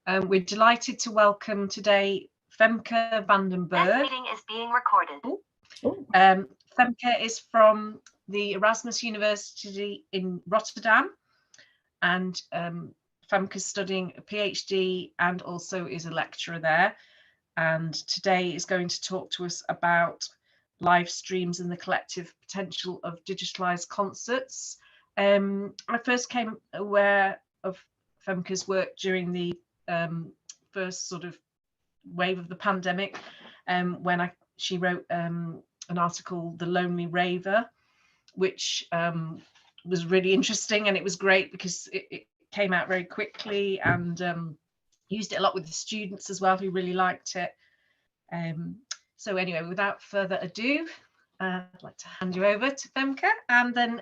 We're delighted to welcome today Femke Vandenberg. This meeting is being recorded. Femke is from the Erasmus University in Rotterdam, and Femke is studying a PhD and also is a lecturer there. And today is going to talk to us about live streams and the collective potential of digitalized concerts. I first came aware of Femke's work during the first sort of wave of the pandemic, when she wrote an article, The Lonely Raver, which was really interesting, and it was great because it came out very quickly, and used it a lot with the students as well, who really liked it. So anyway, without further ado, I'd like to hand you over to Femke, and then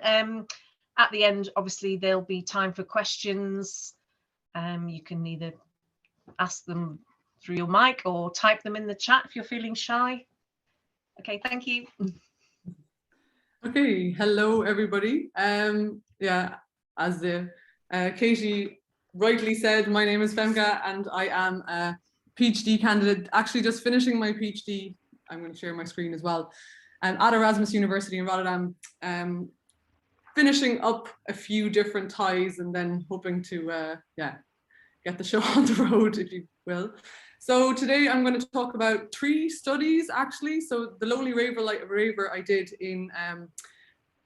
at the end, obviously, there'll be time for questions. You can either ask them through your mic or type them in the chat if you're feeling shy. Okay, thank you. Okay, hello everybody. Yeah, as Katie rightly said, my name is Femke and I am a PhD candidate, actually just finishing my PhD. I'm going to share my screen as well. At Erasmus University in Rotterdam, finishing up a few different ties and then hoping to get the show on the road, if you will. So today I'm going to talk about 3 studies actually. So the Lonely Raver I did in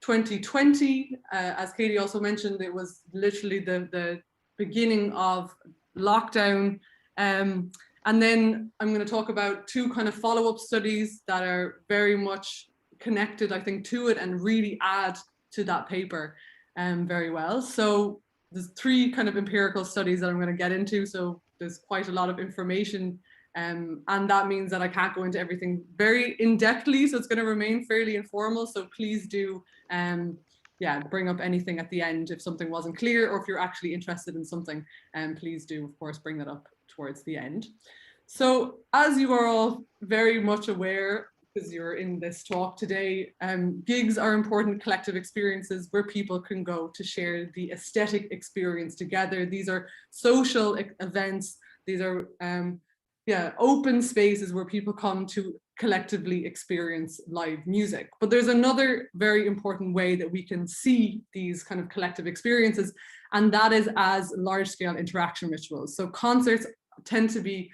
2020. As Katie also mentioned, it was literally the beginning of lockdown. And then I'm going to talk about 2 kind of follow-up studies that are very much connected, I think, to it and really add to that paper very well. So there's 3 kind of empirical studies that I'm going to get into. So there's quite a lot of information, and that means that I can't go into everything very in-depthly. So it's going to remain fairly informal. So please do, bring up anything at the end if something wasn't clear, or if you're actually interested in something, please do, of course, bring that up towards the end. So as you are all very much aware, because you're in this talk today, gigs are important collective experiences where people can go to share the aesthetic experience together. These are social events. These are open spaces where people come to collectively experience live music. But there's another very important way that we can see these kind of collective experiences, and that is as large-scale interaction rituals. So concerts tend to be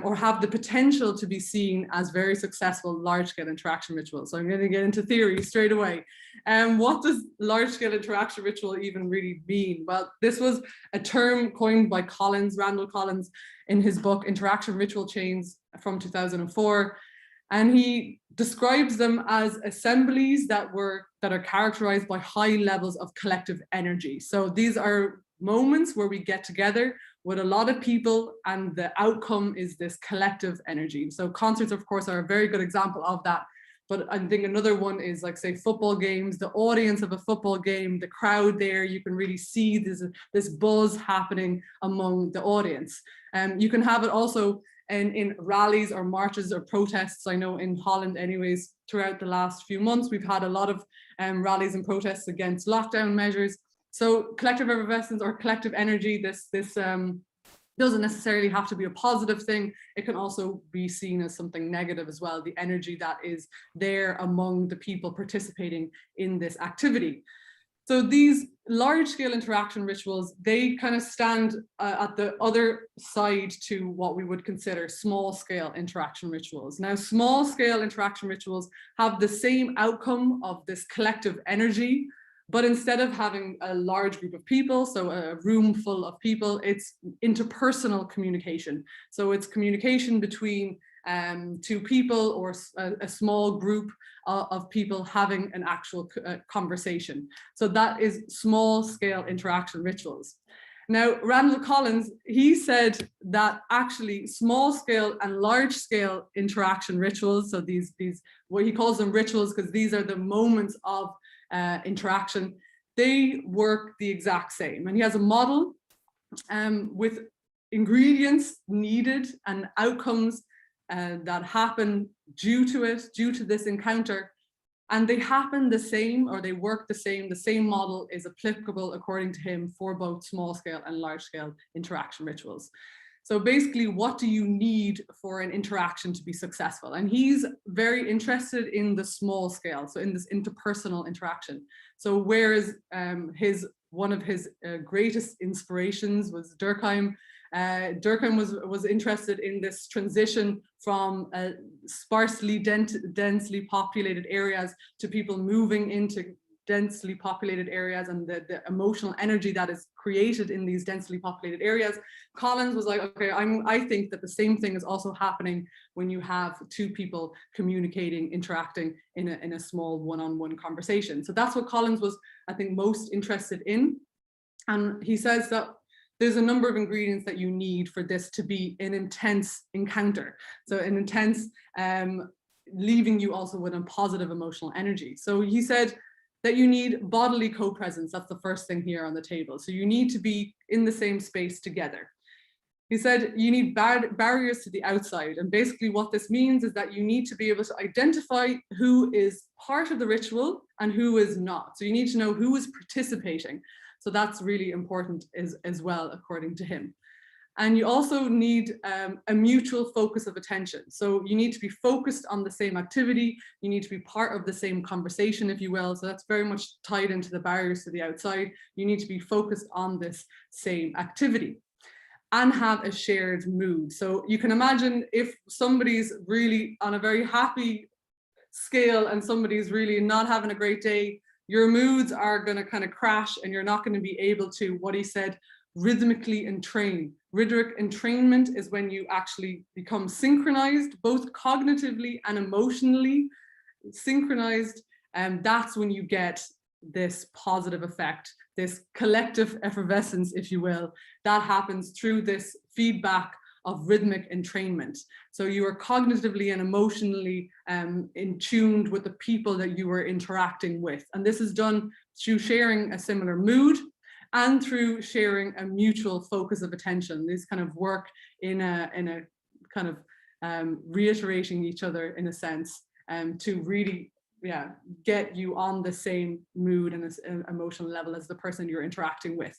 or have the potential to be seen as very successful large-scale interaction rituals. So I'm going to get into theory straight away. What does large-scale interaction ritual even really mean? Well, this was a term coined by Randall Collins, in his book Interaction Ritual Chains from 2004. And he describes them as assemblies that are characterized by high levels of collective energy. So these are moments where we get together with a lot of people, and the outcome is this collective energy. So concerts, of course, are a very good example of that. But I think another one is, like, say, football games, the audience of a football game, the crowd there, you can really see this buzz happening among the audience. You can have it also in rallies or marches or protests. I know in Holland anyways, throughout the last few months, we've had a lot of rallies and protests against lockdown measures. So collective effervescence or collective energy, this doesn't necessarily have to be a positive thing. It can also be seen as something negative as well, the energy that is there among the people participating in this activity. So these large-scale interaction rituals, they kind of stand at the other side to what we would consider small-scale interaction rituals. Now, small-scale interaction rituals have the same outcome of this collective energy, but instead of having a large group of people, so a room full of people, it's interpersonal communication. So it's communication between 2 people or a small group of people having an actual conversation. So that is small scale interaction rituals. Now, Randall Collins, he said that actually small scale and large scale interaction rituals, so these what he calls them rituals, because these are the moments of interaction, they work the exact same. And he has a model with ingredients needed and outcomes that happen due to this encounter, and they happen the same, or they work the same model is applicable according to him for both small scale and large scale interaction rituals. So basically, what do you need for an interaction to be successful? And he's very interested in the small scale, so in this interpersonal interaction. So whereas one of his greatest inspirations was Durkheim. Durkheim was interested in this transition from sparsely, densely populated areas to people moving into densely populated areas, and the emotional energy that is created in these densely populated areas. Collins was like, okay, I think that the same thing is also happening when you have two people communicating, interacting in a small one-on-one conversation. So that's what Collins was, I think, most interested in. And he says that there's a number of ingredients that you need for this to be an intense encounter. So an intense, leaving you also with a positive emotional energy. So he said that you need bodily co-presence. That's the first thing here on the table. So you need to be in the same space together. He said you need barriers to the outside. And basically what this means is that you need to be able to identify who is part of the ritual and who is not. So you need to know who is participating. So that's really important as well, according to him. And you also need a mutual focus of attention. So you need to be focused on the same activity. You need to be part of the same conversation, if you will. So that's very much tied into the barriers to the outside. You need to be focused on this same activity and have a shared mood. So you can imagine if somebody's really on a very happy scale and somebody's really not having a great day, your moods are going to kind of crash and you're not going to be able to, what he said, rhythmically entrain. Rhythmic entrainment is when you actually become synchronized, both cognitively and emotionally synchronized. And that's when you get this positive effect, this collective effervescence, if you will, that happens through this feedback of rhythmic entrainment. So you are cognitively and emotionally in tuned with the people that you are interacting with. And this is done through sharing a similar mood and through sharing a mutual focus of attention. These kind of work in a kind of reiterating each other in a sense to really get you on the same mood and emotional level as the person you're interacting with.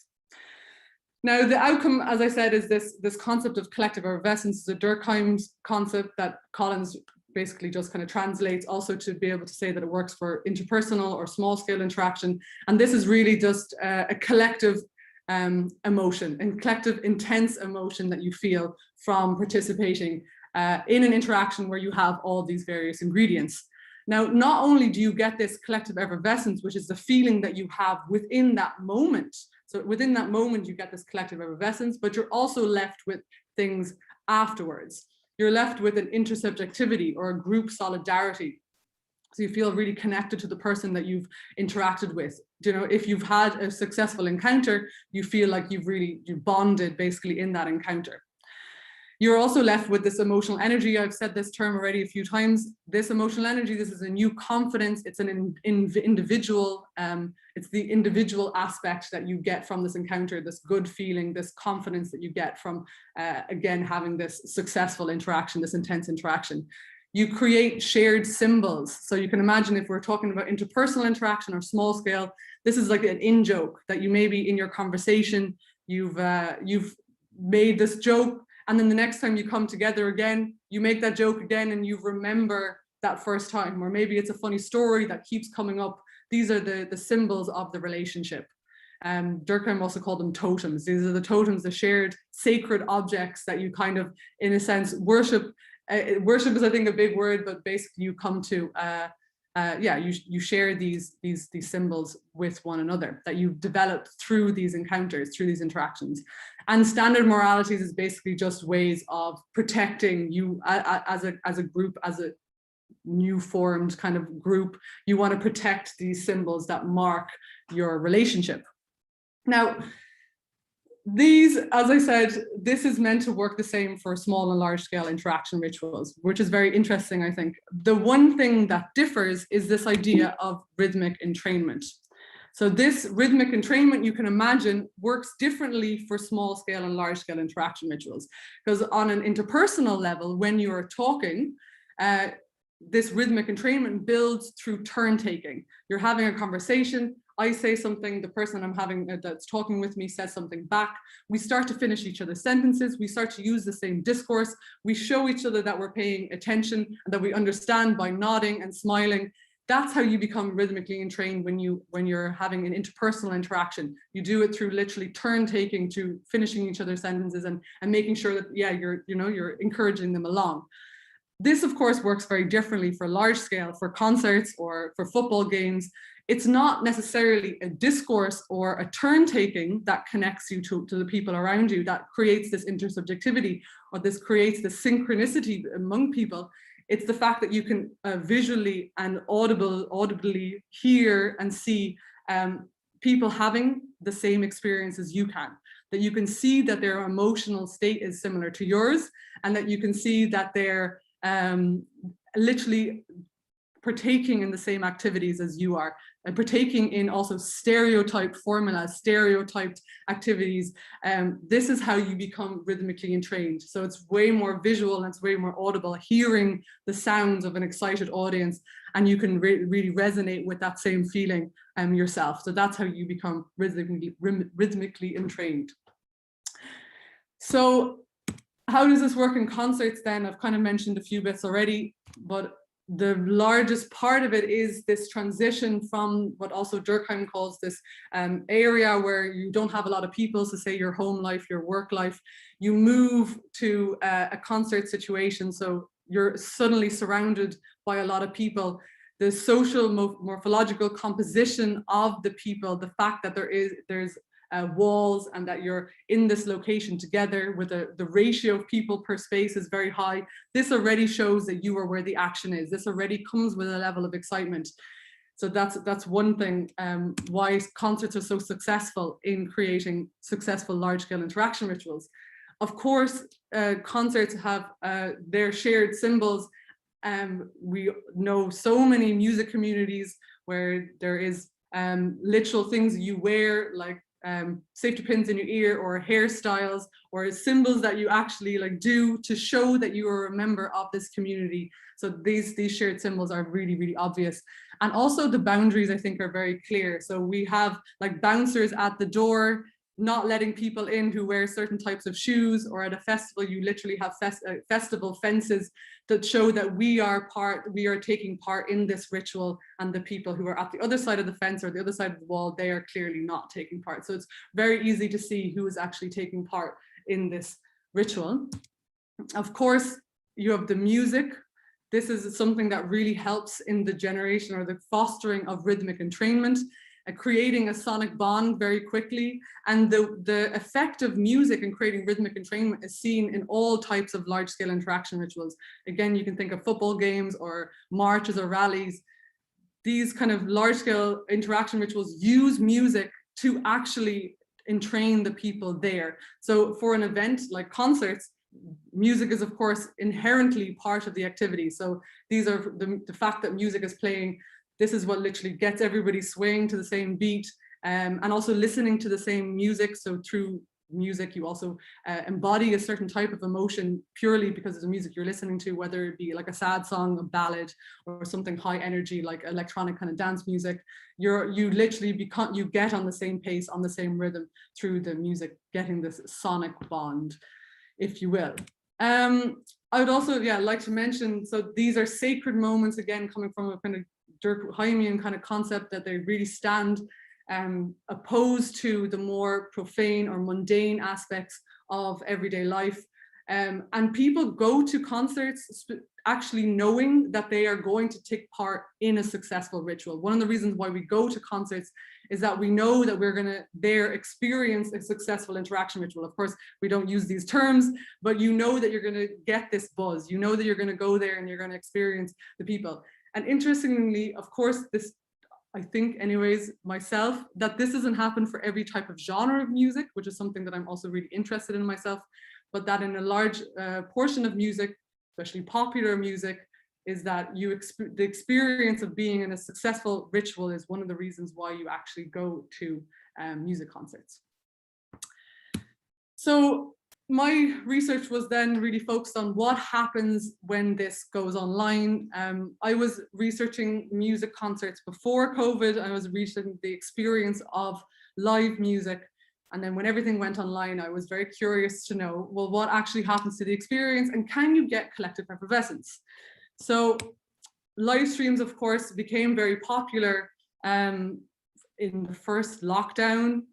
Now, the outcome, as I said, is this concept of collective effervescence. Is a Durkheim's concept that Collins basically just kind of translates also to be able to say that it works for interpersonal or small scale interaction. And this is really just a collective emotion and collective intense emotion that you feel from participating in an interaction where you have all these various ingredients. Now, not only do you get this collective effervescence, which is the feeling that you have within that moment. So within that moment, you get this collective effervescence, but you're also left with things afterwards. You're left with an intersubjectivity or a group solidarity. So you feel really connected to the person that you've interacted with. You know, if you've had a successful encounter, you feel like you've bonded basically in that encounter. You're also left with this emotional energy. I've said this term already a few times. This emotional energy, this is a new confidence. It's an individual, it's the individual aspect that you get from this encounter, this good feeling, this confidence that you get from, again, having this successful interaction, this intense interaction. You create shared symbols. So you can imagine if we're talking about interpersonal interaction or small scale, this is like an in-joke that you maybe in your conversation, you've made this joke, and then the next time you come together again, you make that joke again and you remember that first time, or maybe it's a funny story that keeps coming up. These are the symbols of the relationship. Durkheim also called them totems. These are the totems, the shared sacred objects that you kind of, in a sense, worship. Worship is, I think, a big word, but basically you come to, you share these symbols with one another that you've developed through these encounters, through these interactions. And standard moralities is basically just ways of protecting you as a group, as a new formed kind of group. You want to protect these symbols that mark your relationship. Now, these, as I said, this is meant to work the same for small and large scale interaction rituals, which is very interesting, I think. The one thing that differs is this idea of rhythmic entrainment. So this rhythmic entrainment, you can imagine, works differently for small scale and large scale interaction rituals. Because on an interpersonal level, when you're talking, this rhythmic entrainment builds through turn taking. You're having a conversation. I say something, the person I'm having that's talking with me says something back. We start to finish each other's sentences. We start to use the same discourse. We show each other that we're paying attention and that we understand by nodding and smiling. That's how you become rhythmically entrained when you're having an interpersonal interaction. You do it through literally turn taking to finishing each other's sentences and making sure that, yeah, you're encouraging them along. This, of course, works very differently for large scale, for concerts or for football games. It's not necessarily a discourse or a turn taking that connects you to the people around you, that creates this intersubjectivity, or this creates the synchronicity among people. It's the fact that you can visually and audibly hear and see people having the same experience as you can, that you can see that their emotional state is similar to yours, and that you can see that they're literally partaking in the same activities as you are, and partaking in also stereotyped formulas, stereotyped activities. This is how you become rhythmically entrained. So it's way more visual and it's way more audible, hearing the sounds of an excited audience, and you can really resonate with that same feeling yourself. So that's how you become rhythmically entrained. So how does this work in concerts then? I've kind of mentioned a few bits already, but the largest part of it is this transition from what also Durkheim calls this area where you don't have a lot of people, so say your home life, your work life, you move to a concert situation. So you're suddenly surrounded by a lot of people. The social morphological composition of the people, the fact that there's walls and that you're in this location together with the ratio of people per space is very high. This already shows that you are where the action is. This already comes with a level of excitement. So that's one thing why concerts are so successful in creating successful large-scale interaction rituals. Of course, concerts have their shared symbols. We know so many music communities where there is literal things you wear, like safety pins in your ear, or hairstyles, or symbols that you actually do to show that you are a member of this community. So these shared symbols are really, really obvious. And also the boundaries, I think, are very clear. So we have bouncers at the door, not letting people in who wear certain types of shoes, or at a festival, you literally have festival fences that show that we are taking part in this ritual, and the people who are at the other side of the fence or the other side of the wall, they are clearly not taking part. So it's very easy to see who is actually taking part in this ritual. Of course, you have the music. This is something that really helps in the generation or the fostering of rhythmic entrainment, creating a sonic bond very quickly. And the effect of music in creating rhythmic entrainment is seen in all types of large-scale interaction rituals. Again, you can think of football games or marches or rallies. These kind of large-scale interaction rituals use music to actually entrain the people there. So for an event like concerts, music is of course inherently part of the activity. So these are the fact that music is playing. This is what literally gets everybody swaying to the same beat, and also listening to the same music. So through music, you also embody a certain type of emotion purely because of the music you're listening to, whether it be like a sad song, a ballad, or something high energy like electronic kind of dance music. You literally you get on the same pace, on the same rhythm through the music, getting this sonic bond, if you will. I would also like to mention, so these are sacred moments, again coming from a kind of Durkheimian kind of concept, that they really stand opposed to the more profane or mundane aspects of everyday life. And people go to concerts actually knowing that they are going to take part in a successful ritual. One of the reasons why we go to concerts is that we know that we're going to there experience a successful interaction ritual. Of course, we don't use these terms, but you know that you're going to get this buzz. You know that you're going to go there and you're going to experience the people. And interestingly, of course, this, I think anyways, myself, that this doesn't happen for every type of genre of music, which is something that I'm also really interested in myself, but that in a large portion of music, especially popular music, is that the experience of being in a successful ritual is one of the reasons why you actually go to music concerts. So my research was then really focused on what happens when this goes online. I was researching music concerts before COVID. I was researching the experience of live music. And then when everything went online, I was very curious to know, well, what actually happens to the experience and can you get collective effervescence? So live streams, of course, became very popular in the first lockdown.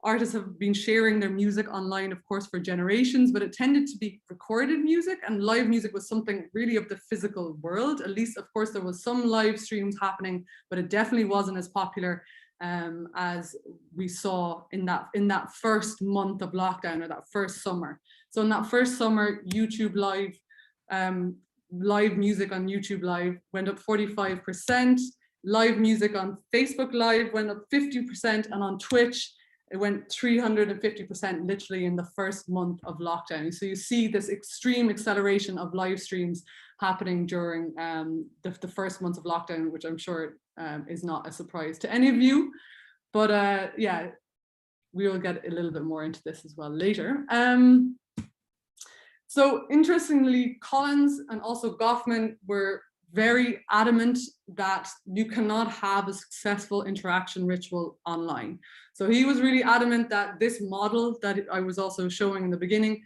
Artists have been sharing their music online, of course, for generations, but it tended to be recorded music, and live music was something really of the physical world. At least, of course, there was some live streams happening, but it definitely wasn't as popular as we saw in that first month of lockdown, or that first summer. So in that first summer, YouTube Live, live music on YouTube Live went up 45%. Live music on Facebook Live went up 50%, and on Twitch, it went 350% literally in the first month of lockdown. So you see this extreme acceleration of live streams happening during the first months of lockdown, which I'm sure is not a surprise to any of you. But yeah, we will get a little bit more into this as well later. So interestingly, Collins and also Goffman were very adamant that you cannot have a successful interaction ritual online. So he was really adamant that this model that I was also showing in the beginning,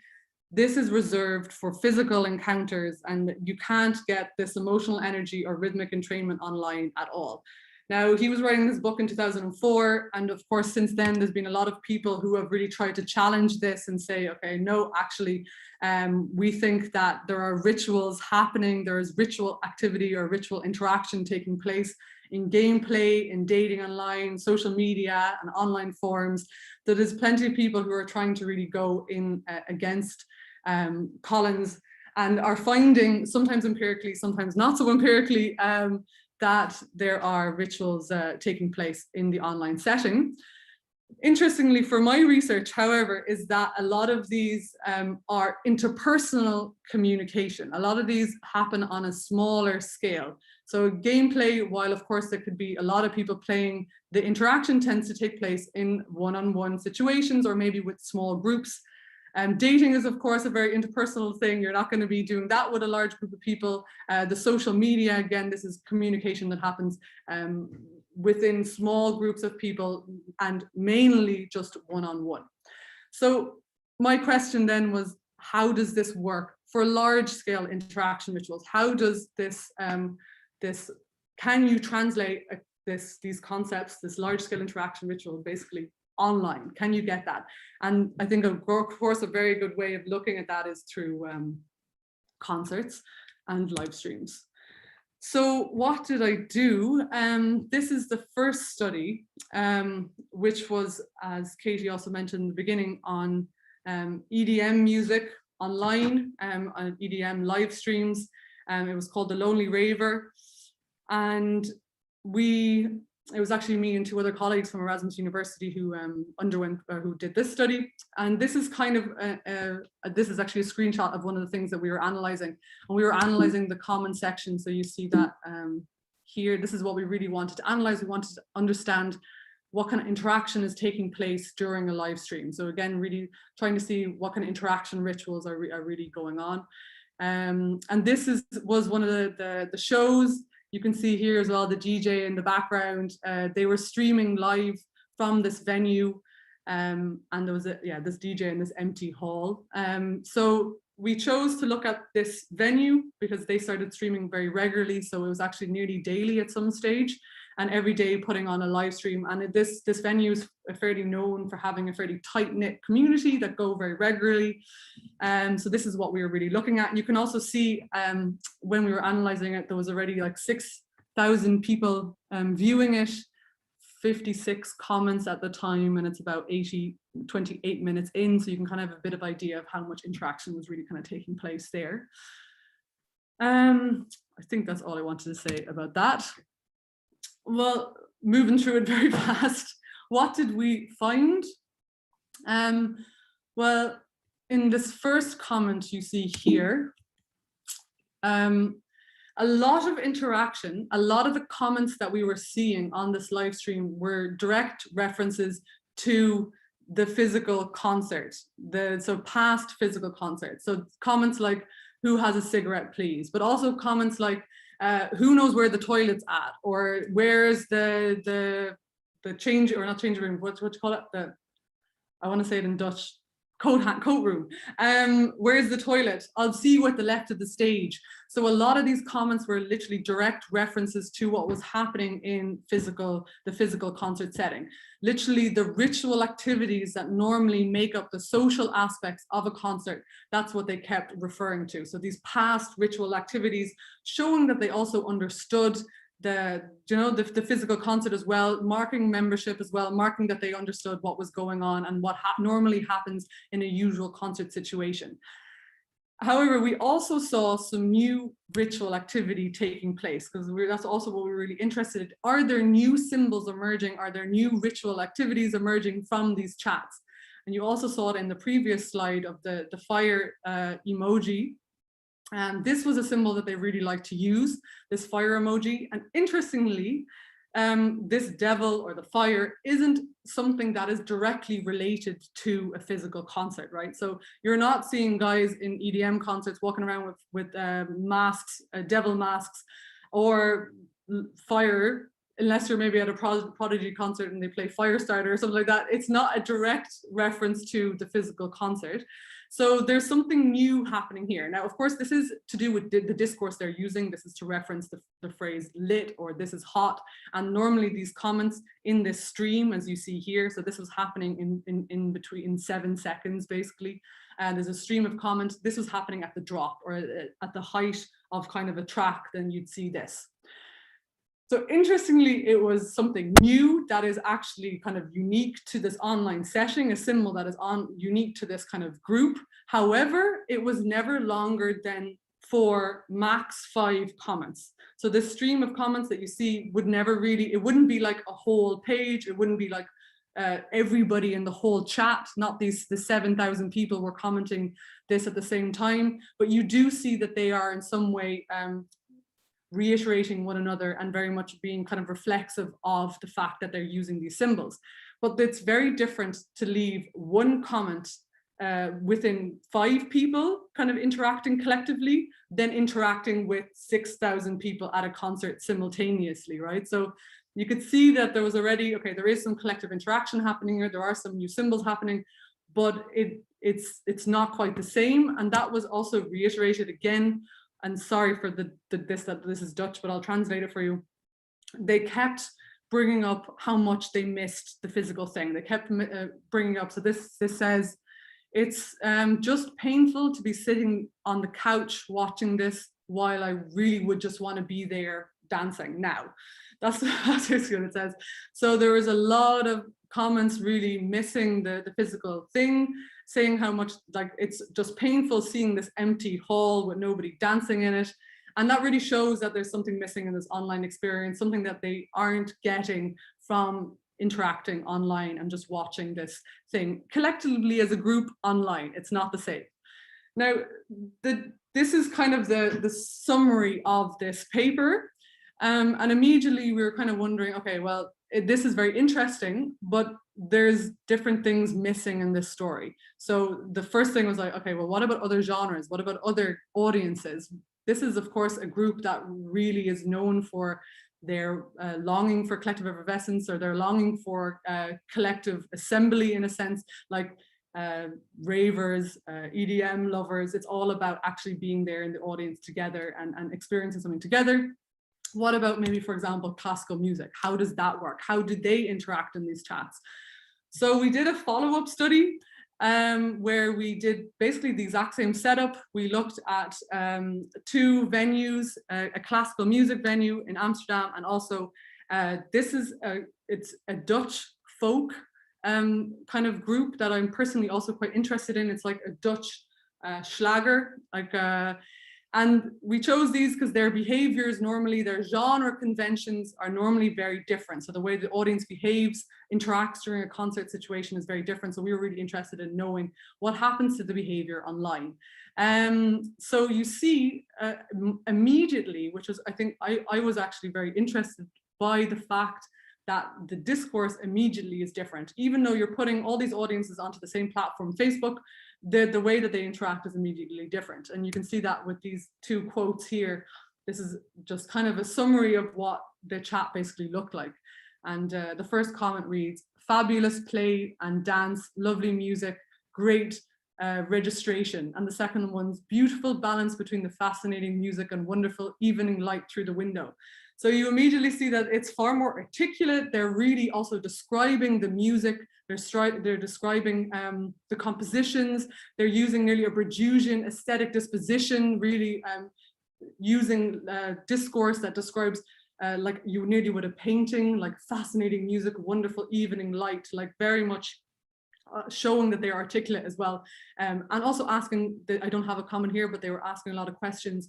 this is reserved for physical encounters, and you can't get this emotional energy or rhythmic entrainment online at all. Now, he was writing this book in 2004, and of course, since then, there's been a lot of people who have really tried to challenge this and say, okay, no, actually, we think that there are rituals happening, there is ritual activity or ritual interaction taking place in gameplay, in dating online, social media, and online forums. That there's plenty of people who are trying to really go in against Collins and are finding, sometimes empirically, sometimes not so empirically, that there are rituals taking place in the online setting. Interestingly, for my research, however, is that a lot of these are interpersonal communication. A lot of these happen on a smaller scale. So gameplay, while of course there could be a lot of people playing, the interaction tends to take place in one-on-one situations or maybe with small groups. Dating is, of course, a very interpersonal thing. You're not going to be doing that with a large group of people. The social media, again, this is communication that happens within small groups of people and mainly just one-on-one. So my question then was, how does this work for large-scale interaction rituals? How does this, can you translate these concepts, this large-scale interaction ritual, basically online? Can you get that? And I think, of course, a very good way of looking at that is through concerts and live streams. So what did I do? This is the first study, which was, as Katie also mentioned in the beginning, on EDM music online, on EDM live streams. It was called The Lonely Raver. And it was actually me and two other colleagues from Erasmus University who who did this study. And this is kind of, this is actually a screenshot of one of the things that we were analyzing. And we were analyzing the comment section. So you see that here, this is what we really wanted to analyze. We wanted to understand what kind of interaction is taking place during a live stream. So again, really trying to see what kind of interaction rituals are really going on. And this was one of the shows. You can see here as well the DJ in the background. They were streaming live from this venue, and there was this DJ in this empty hall. So we chose to look at this venue because they started streaming very regularly. So it was actually nearly daily at some stage, and every day putting on a live stream. And this venue is fairly known for having a fairly tight-knit community that go very regularly. So this is what we were really looking at. And you can also see when we were analyzing it, there was already like 6,000 people viewing it, 56 comments at the time, and it's about 28 minutes in. So you can kind of have a bit of idea of how much interaction was really kind of taking place there. I think that's all I wanted to say about that. Well, moving through it very fast, what did we find? Well, in this first comment you see here, a lot of interaction, a lot of the comments that we were seeing on this live stream were direct references to the physical concert, so past physical concert. So comments like, who has a cigarette, please? But also comments like, who knows where the toilet's at? Or where's the change, or not change room, what you call it? I want to say it in Dutch, coat room. Where's the toilet? I'll see you at the left of the stage. So a lot of these comments were literally direct references to what was happening in the physical concert setting. Literally the ritual activities that normally make up the social aspects of a concert, that's what they kept referring to. So these past ritual activities, showing that they also understood the physical concert as well, marking membership as well, marking that they understood what was going on and what normally happens in a usual concert situation. However, we also saw some new ritual activity taking place, because that's also what we're really interested in. Are there new symbols emerging? Are there new ritual activities emerging from these chats? And you also saw it in the previous slide of the fire emoji. And this was a symbol that they really like to use, this fire emoji. And interestingly, this devil or the fire isn't something that is directly related to a physical concert, right? So you're not seeing guys in EDM concerts walking around with masks, devil masks, or fire, unless you're maybe at a Prodigy concert and they play Firestarter or something like that. It's not a direct reference to the physical concert. So there's something new happening here. Now, of course, this is to do with the discourse they're using. This is to reference the phrase lit, or this is hot. And normally these comments in this stream, as you see here, so this was happening in between 7 seconds, basically. And there's a stream of comments. This was happening at the drop, or at the height of kind of a track, then you'd see this. So interestingly, it was something new that is actually kind of unique to this online session, a symbol that is unique to this kind of group. However, it was never longer than for max 5 comments. So this stream of comments that you see would never really, it wouldn't be like a whole page. It wouldn't be like everybody in the whole chat, not the 7,000 people were commenting this at the same time, but you do see that they are in some way reiterating one another and very much being kind of reflexive of the fact that they're using these symbols. But it's very different to leave one comment within 5 people kind of interacting collectively than interacting with 6,000 people at a concert simultaneously, right? So you could see that there was already, okay, there is some collective interaction happening here, there are some new symbols happening, but it's not quite the same. And that was also reiterated again. And sorry for this is Dutch, but I'll translate it for you. They kept bringing up how much they missed the physical thing. They kept bringing up, so this says, it's just painful to be sitting on the couch watching this while I really would just want to be there dancing now. That's basically what it says. So there was a lot of comments really missing the physical thing, saying how much like it's just painful seeing this empty hall with nobody dancing in it. And that really shows that there's something missing in this online experience, something that they aren't getting from interacting online and just watching this thing collectively as a group online. It's not the same. Now, this is kind of the summary of this paper. And immediately we were kind of wondering, okay, well, this is very interesting, but there's different things missing in this story. So the first thing was like, okay, well, what about other genres? What about other audiences? This is, of course, a group that really is known for their longing for collective effervescence, or their longing for collective assembly, in a sense, like ravers, EDM lovers. It's all about actually being there in the audience together and experiencing something together. What about maybe, for example, classical music? How does that work? How did they interact in these chats? So we did a follow-up study where we did basically the exact same setup. We looked at 2 venues, a classical music venue in Amsterdam, and also it's a Dutch folk kind of group that I'm personally also quite interested in. It's like a Dutch Schlager, like and we chose these because their behaviors normally, their genre conventions are normally very different. So the way the audience behaves, interacts during a concert situation is very different. So we were really interested in knowing what happens to the behavior online. So you see immediately, which was, I think I was actually very interested by the fact that the discourse immediately is different. Even though you're putting all these audiences onto the same platform, Facebook, the way that they interact is immediately different. And you can see that with these two quotes here. This is just kind of a summary of what the chat basically looked like. And the first comment reads, "Fabulous play and dance, lovely music, great registration." And the second one's, "Beautiful balance between the fascinating music and wonderful evening light through the window." So you immediately see that it's far more articulate. They're really also describing the music. They're describing the compositions. They're using nearly a Bradusian aesthetic disposition, really using discourse that describes like you nearly would a painting, like fascinating music, wonderful evening light, like very much showing that they're articulate as well. And also asking, I don't have a comment here, but they were asking a lot of questions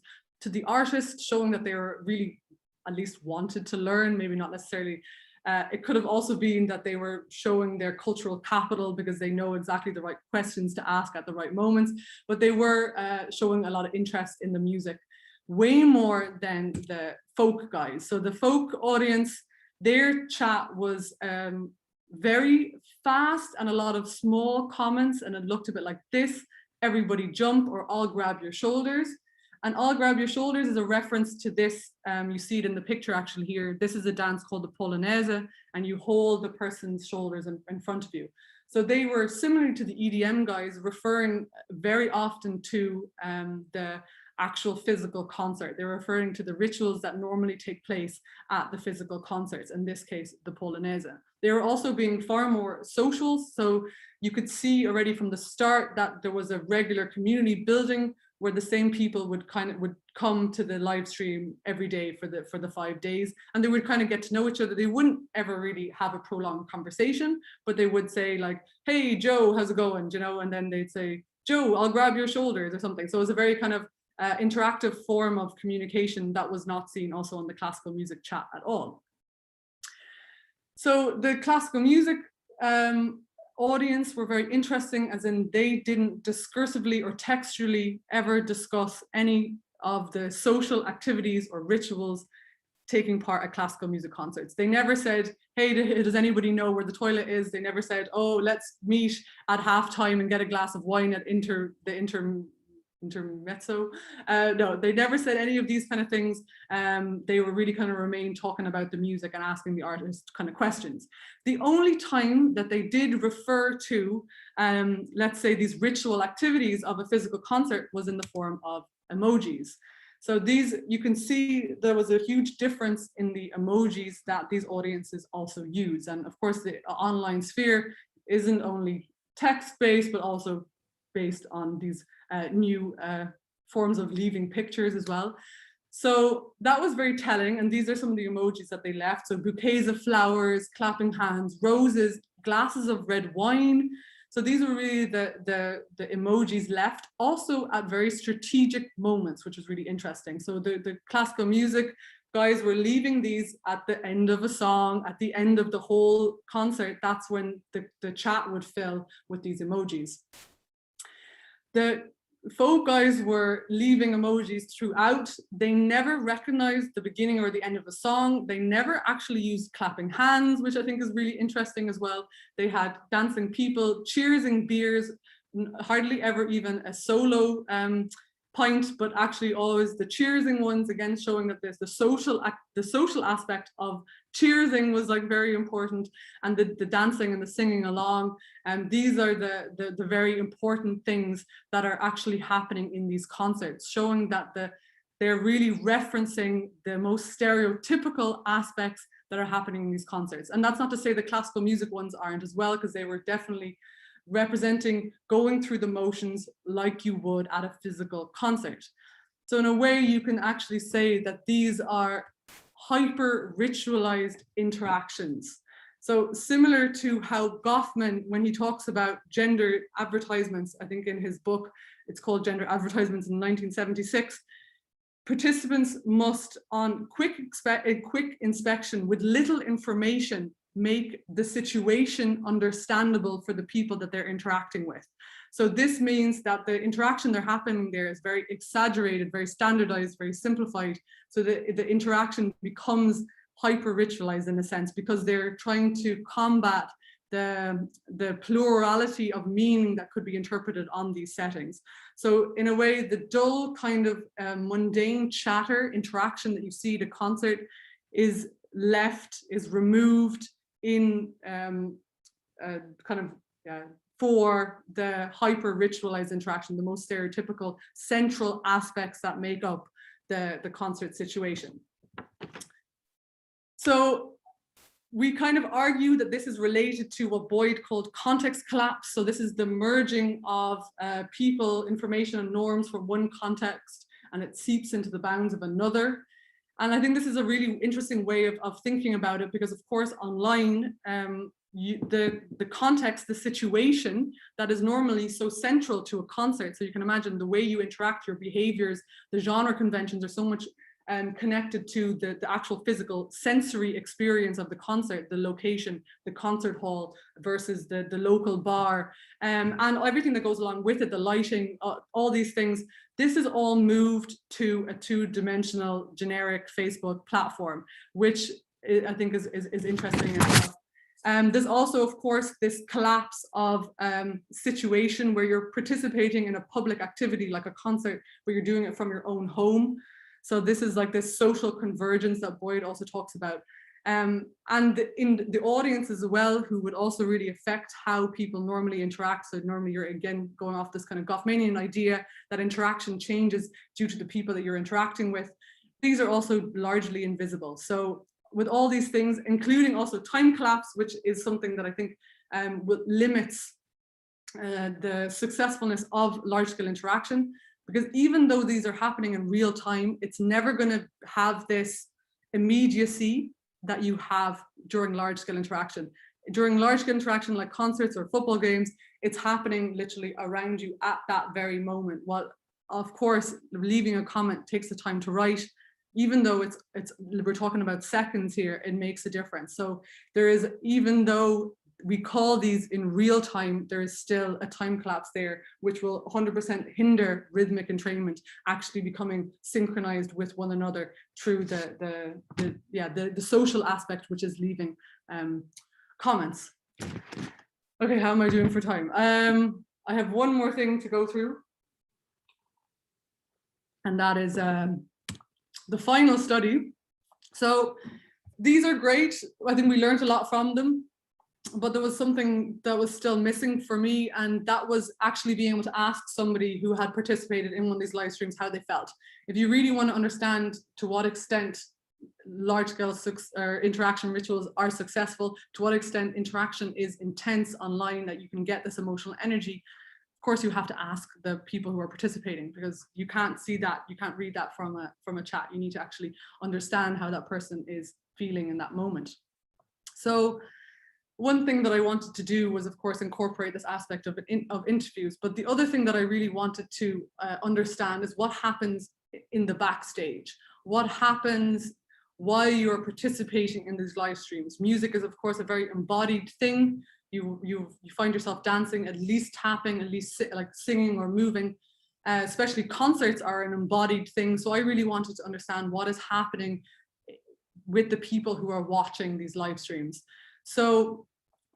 to the artist, showing that they were really at least wanted to learn, maybe not necessarily. It could have also been that they were showing their cultural capital because they know exactly the right questions to ask at the right moments, but they were showing a lot of interest in the music, way more than the folk guys. So the folk audience, their chat was very fast and a lot of small comments, and it looked a bit like this: "Everybody jump," or "I'll grab your shoulders." And "I'll grab your shoulders" is a reference to this. You see it in the picture actually here. This is a dance called the Polonaise, and you hold the person's shoulders in front of you. So they were similar to the EDM guys, referring very often to the actual physical concert. They're referring to the rituals that normally take place at the physical concerts, in this case, the Polonaise. They were also being far more social. So you could see already from the start that there was a regular community building where the same people would come to the live stream every day for the 5 days, and they would kind of get to know each other. They wouldn't ever really have a prolonged conversation, but they would say like, "Hey Joe, how's it going?" You know, and then they'd say, "Joe, I'll grab your shoulders," or something. So it was a very kind of interactive form of communication that was not seen also on the classical music chat at all. So the classical music audience were very interesting, as in they didn't discursively or textually ever discuss any of the social activities or rituals taking part at classical music concerts. They never said, "Hey, does anybody know where the toilet is?" They never said, "Oh, let's meet at halftime and get a glass of wine at intermezzo." No, they never said any of these kind of things. They were really kind of remain talking about the music and asking the artist kind of questions. The only time that they did refer to, let's say, these ritual activities of a physical concert was in the form of emojis. So these, you can see there was a huge difference in the emojis that these audiences also use. And of course, the online sphere isn't only text-based, but also based on these new forms of leaving pictures as well. So that was very telling, and these are some of the emojis that they left. So bouquets of flowers, clapping hands, roses, glasses of red wine. So these were really the emojis left, also at very strategic moments, which was really interesting. So the classical music guys were leaving these at the end of a song, at the end of the whole concert. That's when the chat would fill with these emojis. The folk guys were leaving emojis throughout. They never recognized the beginning or the end of a song. They never actually used clapping hands, which I think is really interesting as well. They had dancing people, cheersing beers, hardly ever even a solo point, but actually always the cheersing ones, again showing that there's the social aspect of cheersing was like very important, and the dancing and the singing along. And these are the very important things that are actually happening in these concerts, showing that they're really referencing the most stereotypical aspects that are happening in these concerts. And that's not to say the classical music ones aren't as well, because they were definitely representing going through the motions like you would at a physical concert. So in a way, you can actually say that these are hyper ritualized interactions. So similar to how Goffman, when he talks about gender advertisements, I think in his book, it's called Gender Advertisements in 1976, participants must, on quick inspection with little information, make the situation understandable for the people that they're interacting with. So this means that the interaction they're happening there is very exaggerated, very standardized, very simplified. So the interaction becomes hyper-ritualized in a sense, because they're trying to combat the plurality of meaning that could be interpreted on these settings. So in a way, the dull kind of mundane chatter interaction that you see at a concert is removed in for the hyper ritualized interaction, the most stereotypical central aspects that make up the concert situation. So we kind of argue that this is related to what Boyd called context collapse. So this is the merging of people, information and norms from one context, and it seeps into the bounds of another. And I think this is a really interesting way of thinking about it, because of course online, the context, the situation that is normally so central to a concert. So you can imagine the way you interact, your behaviors, the genre conventions are so much connected to the actual physical sensory experience of the concert, the location, the concert hall versus the local bar, and everything that goes along with it, the lighting, all these things. This is all moved to a two-dimensional generic Facebook platform, which I think is interesting enough. There's also, of course, this collapse of situation where you're participating in a public activity like a concert, where you're doing it from your own home. So this is like this social convergence that Boyd also talks about. And in the audience as well, who would also really affect how people normally interact. So normally you're again going off this kind of Goffmanian idea that interaction changes due to the people that you're interacting with. These are also largely invisible. So with all these things, including also time collapse, which is something that I think limits the successfulness of large-scale interaction. Because even though these are happening in real time, it's never going to have this immediacy that you have during large-scale interaction. During large-scale interaction like concerts or football games, it's happening literally around you at that very moment. While of course, leaving a comment takes the time to write, even though we're talking about seconds here, it makes a difference. So there is, even though we call these in real time, there is still a time collapse there, which will 100% hinder rhythmic entrainment actually becoming synchronized with one another through the social aspect, which is leaving comments. Okay, how am I doing for time? I have one more thing to go through, and that is the final study. So these are great. I think we learned a lot from them. But there was something that was still missing for me, and that was actually being able to ask somebody who had participated in one of these live streams how they felt. If you really want to understand to what extent large-scale interaction rituals are successful, to what extent interaction is intense online, that you can get this emotional energy, of course you have to ask the people who are participating, because you can't see that, you can't read that from a chat. You need to actually understand how that person is feeling in that moment. So one thing that I wanted to do was, of course, incorporate this aspect of interviews. But the other thing that I really wanted to understand is what happens in the backstage. What happens while you're participating in these live streams. Music is, of course, a very embodied thing. You find yourself dancing, at least tapping, at least like singing or moving. Especially concerts are an embodied thing. So I really wanted to understand what is happening with the people who are watching these live streams. So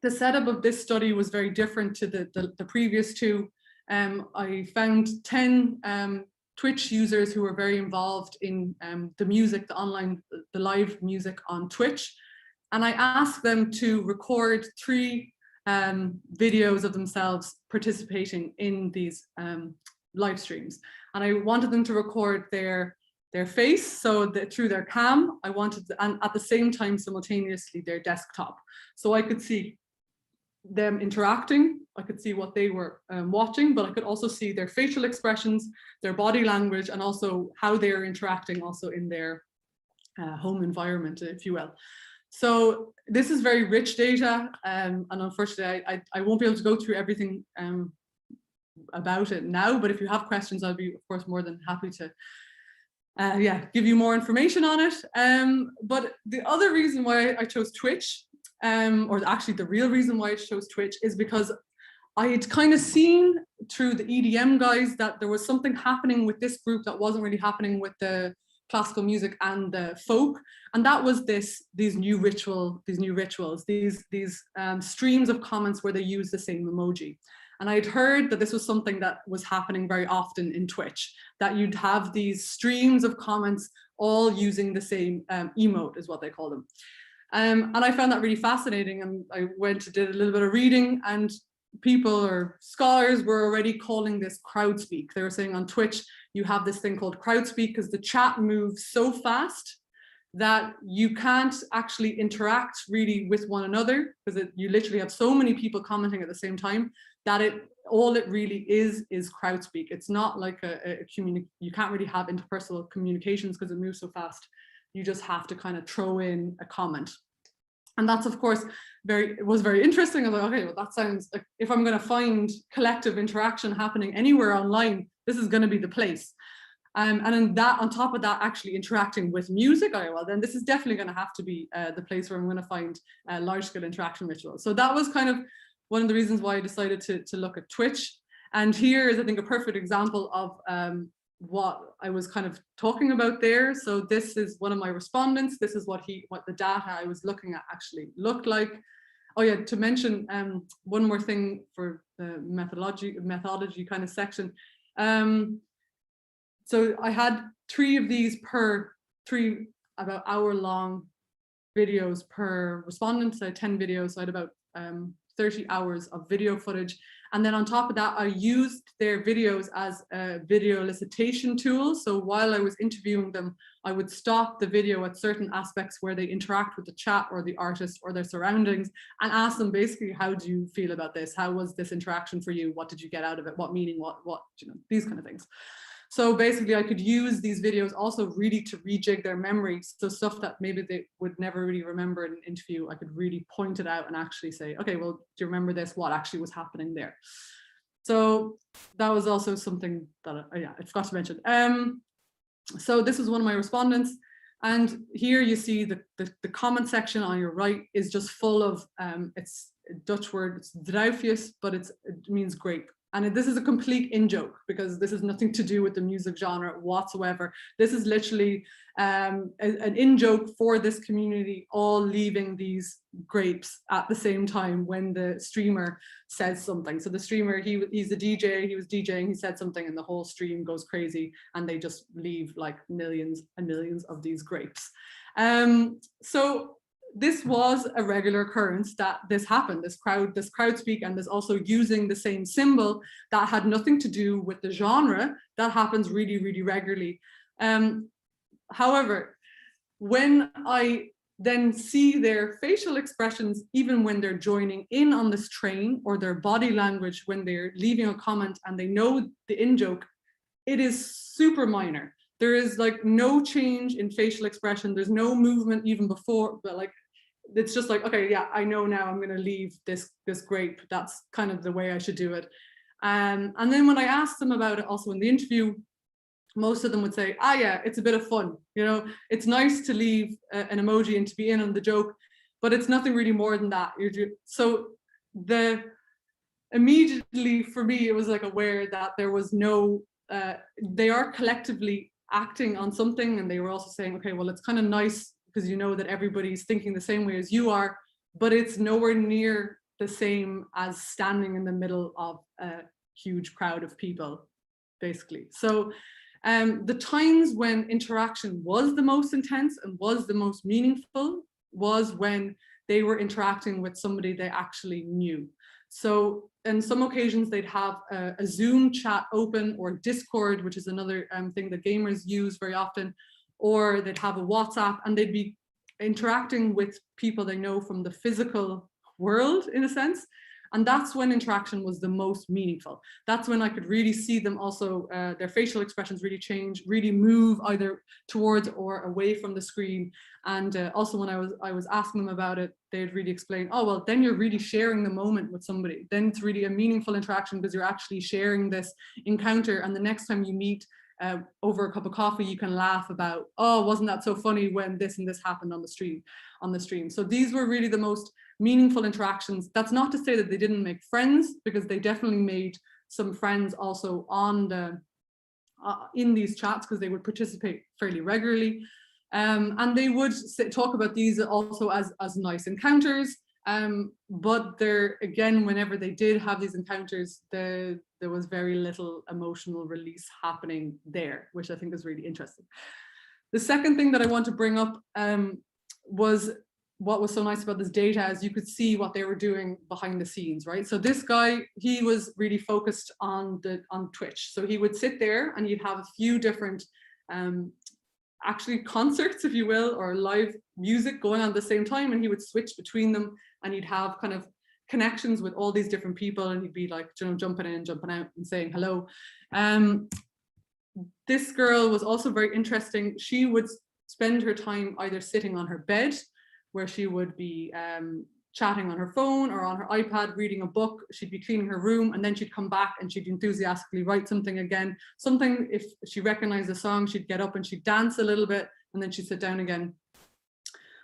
the setup of this study was very different to the previous two. I found 10 Twitch users who were very involved in the music, the live music on Twitch. And I asked them to record 3 videos of themselves participating in these live streams. And I wanted them to record their face, so that through their cam, and at the same time simultaneously their desktop. So I could see them interacting, I could see what they were watching, but I could also see their facial expressions, their body language, and also how they're interacting also in their home environment, if you will. So this is very rich data, and unfortunately I won't be able to go through everything about it now, but if you have questions, I'll be, of course, more than happy to give you more information on it. But the other reason why I chose Twitch, or actually the real reason why I chose Twitch, is because I had kind of seen through the EDM guys that there was something happening with this group that wasn't really happening with the classical music and the folk, and that was these new rituals, these streams of comments where they use the same emoji. And I'd heard that this was something that was happening very often in Twitch, that you'd have these streams of comments all using the same emote, is what they call them. And I found that really fascinating, and I went and did a little bit of reading, and people or scholars were already calling this crowd speak. They were saying on Twitch, you have this thing called crowd speak because the chat moves so fast that you can't actually interact really with one another, because you literally have so many people commenting at the same time that all it really is crowd speak. It's not like you can't really have interpersonal communications because it moves so fast. You just have to kind of throw in a comment. And that's, of course, was very interesting. I was like, okay, well, that sounds like, if I'm going to find collective interaction happening anywhere online, this is going to be the place. And then on top of that, actually interacting with music, well, then this is definitely going to have to be the place where I'm going to find large-scale interaction rituals. So that was kind of one of the reasons why I decided to look at Twitch. And here is, I think, a perfect example of what I was kind of talking about there. So this is one of my respondents. This is what the data I was looking at actually looked like. Oh yeah, to mention one more thing for the methodology kind of section. So I had 3 of these three about hour-long videos per respondent. So I had 10 videos, so I had about 30 hours of video footage. And then on top of that, I used their videos as a video elicitation tool. So while I was interviewing them, I would stop the video at certain aspects where they interact with the chat or the artist or their surroundings and ask them basically, how do you feel about this? How was this interaction for you? What did you get out of it? What meaning, what, these kind of things. So basically I could use these videos also really to rejig their memory. So stuff that maybe they would never really remember in an interview, I could really point it out and actually say, okay, well, do you remember this? What actually was happening there? So that was also something that, I forgot to mention. So this was one of my respondents. And here you see the comment section on your right is just full of, it's a Dutch word, it's druifjes, but it means grape. And this is a complete in-joke because this has nothing to do with the music genre whatsoever. This is literally an in-joke for this community, all leaving these grapes at the same time when the streamer says something. So the streamer, he's a DJ, he was DJing, he said something and the whole stream goes crazy and they just leave like millions and millions of these grapes. So this was a regular occurrence that this happened, this crowd speak, and there's also using the same symbol that had nothing to do with the genre. That happens really, really regularly. However, when I then see their facial expressions, even when they're joining in on this train, or their body language when they're leaving a comment and they know the in-joke, it is super minor. There is like no change in facial expression. There's no movement even before, but like, it's just like, okay, yeah, I know now I'm going to leave this grape. That's kind of the way I should do it. And then when I asked them about it also in the interview, most of them would say, yeah, it's a bit of fun. You know, it's nice to leave an emoji and to be in on the joke, but it's nothing really more than that. So immediately for me, it was like aware that there was no, they are collectively acting on something. And they were also saying, okay, well, it's kind of nice because you know that everybody's thinking the same way as you are, but it's nowhere near the same as standing in the middle of a huge crowd of people, basically. So the times when interaction was the most intense and was the most meaningful was when they were interacting with somebody they actually knew. So in some occasions they'd have a Zoom chat open, or Discord, which is another thing that gamers use very often, or they'd have a WhatsApp and they'd be interacting with people they know from the physical world in a sense. And that's when interaction was the most meaningful. That's when I could really see them also, their facial expressions really change, really move either towards or away from the screen. And also when I was asking them about it, they'd really explain, oh, well, then you're really sharing the moment with somebody. Then it's really a meaningful interaction because you're actually sharing this encounter. And the next time you meet over a cup of coffee, you can laugh about, oh, wasn't that so funny when this and this happened on the stream. So these were really the most meaningful interactions. That's not to say that they didn't make friends, because they definitely made some friends also on the in these chats, because they would participate fairly regularly. And they would talk about these also as nice encounters. But there, again, whenever they did have these encounters, there was very little emotional release happening there, which I think is really interesting. The second thing that I want to bring up was what was so nice about this data is you could see what they were doing behind the scenes, right? So this guy, he was really focused on Twitch. So he would sit there and you'd have a few different actually concerts, if you will, or live music going on at the same time, and he would switch between them, and you'd have kind of connections with all these different people, and he'd be like, you know, jumping in, jumping out and saying hello. This girl was also very interesting. She would spend her time either sitting on her bed, where she would be chatting on her phone or on her iPad, reading a book. She'd be cleaning her room, and then she'd come back and she'd enthusiastically write something again. Something, if she recognized the song, she'd get up and she'd dance a little bit, and then she'd sit down again.